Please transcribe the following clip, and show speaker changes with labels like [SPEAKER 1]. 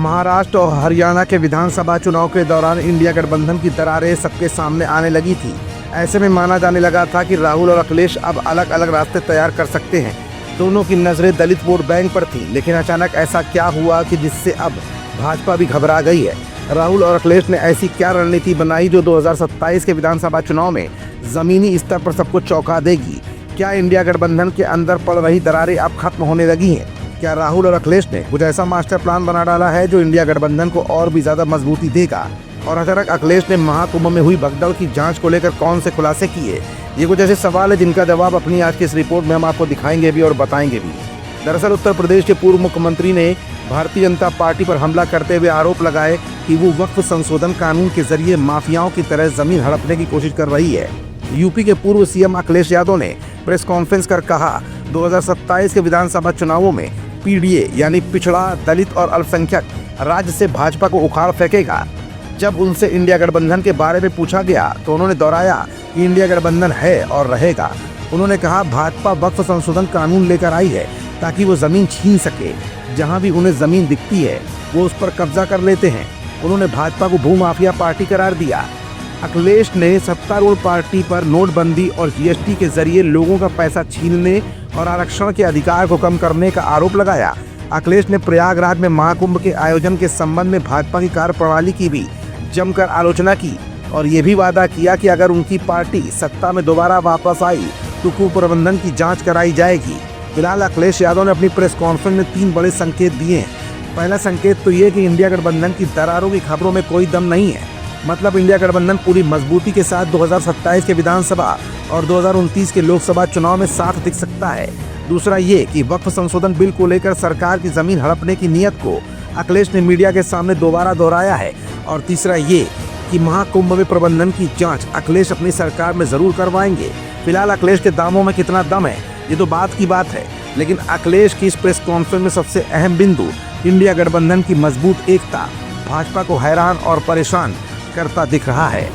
[SPEAKER 1] महाराष्ट्र और हरियाणा के विधानसभा चुनाव के दौरान इंडिया गठबंधन की दरारें सबके सामने आने लगी थी। ऐसे में माना जाने लगा था कि राहुल और अखिलेश अब अलग अलग रास्ते तैयार कर सकते हैं। दोनों की नजरें दलित वोट बैंक पर थी, लेकिन अचानक ऐसा क्या हुआ कि जिससे अब भाजपा भी घबरा गई है। राहुल और अखिलेश ने ऐसी क्या रणनीति बनाई जो 2027 के विधानसभा चुनाव में जमीनी स्तर पर सबको चौंका देगी। क्या इंडिया गठबंधन के अंदर पड़ रही दरारें अब खत्म होने लगी हैं? क्या राहुल और अखिलेश ने कुछ ऐसा मास्टर प्लान बना डाला है जो इंडिया गठबंधन को और भी ज्यादा मजबूती देगा? और अचानक अखिलेश ने महाकुंभ में हुई भगदड़ की जांच को लेकर कौन से खुलासे किए? ये कुछ ऐसे सवाल है जिनका जवाब अपनी आज की इस रिपोर्ट में हम आपको दिखाएंगे भी और बताएंगे भी। दरअसल उत्तर प्रदेश के पूर्व मुख्यमंत्री ने भारतीय जनता पार्टी पर हमला करते हुए आरोप लगाए कि वो वक्फ संशोधन कानून के जरिए माफियाओं की तरह जमीन हड़पने की कोशिश कर रही है। यूपी के पूर्व सीएम अखिलेश यादव ने प्रेस कॉन्फ्रेंस कर कहा, 2027 के विधानसभा चुनावों में पीडीए यानी पिछड़ा, दलित और अल्पसंख्यक राज्य से भाजपा को उखाड़ फेंकेगा। जब उनसे इंडिया गठबंधन के बारे में पूछा गया तो उन्होंने दोहराया कि इंडिया गठबंधन है और रहेगा। उन्होंने कहा, भाजपा वक्फ संशोधन कानून लेकर आई है ताकि वो जमीन छीन सके। जहां भी उन्हें जमीन दिखती है वो उस पर कब्जा कर लेते हैं। उन्होंने भाजपा को भूमाफिया पार्टी करार दिया। अखिलेश ने सत्तारूढ़ पार्टी पर नोटबंदी और जीएसटी के जरिए लोगों का पैसा छीनने और आरक्षण के अधिकार को कम करने का आरोप लगाया। अखिलेश ने प्रयागराज में महाकुंभ के आयोजन के संबंध में भाजपा की कार्यप्रणाली की भी जमकर आलोचना की और ये भी वादा किया कि अगर उनकी पार्टी सत्ता में दोबारा वापस आई तो कुप्रबंधन की जांच कराई जाएगी। फिलहाल अखिलेश यादव ने अपनी प्रेस कॉन्फ्रेंस में 3 बड़े संकेत दिए हैं। पहला संकेत तो ये कि इंडिया गठबंधन की दरारों की खबरों में कोई दम नहीं है। मतलब इंडिया गठबंधन पूरी मजबूती के साथ 2027 के विधानसभा और 2029 के लोकसभा चुनाव में साथ दिख सकता है। दूसरा ये कि वक्फ संशोधन बिल को लेकर सरकार की जमीन हड़पने की नीयत को अखिलेश ने मीडिया के सामने दोबारा दोहराया है। और तीसरा ये कि महाकुंभ में प्रबंधन की जांच अखिलेश अपनी सरकार में जरूर करवाएंगे। फिलहाल अखिलेश के दामों में कितना दम है ये तो बात की बात है, लेकिन अखिलेश की इस प्रेस कॉन्फ्रेंस में सबसे अहम बिंदु इंडिया गठबंधन की मजबूत एकता भाजपा को हैरान और परेशान करता दिख रहा है।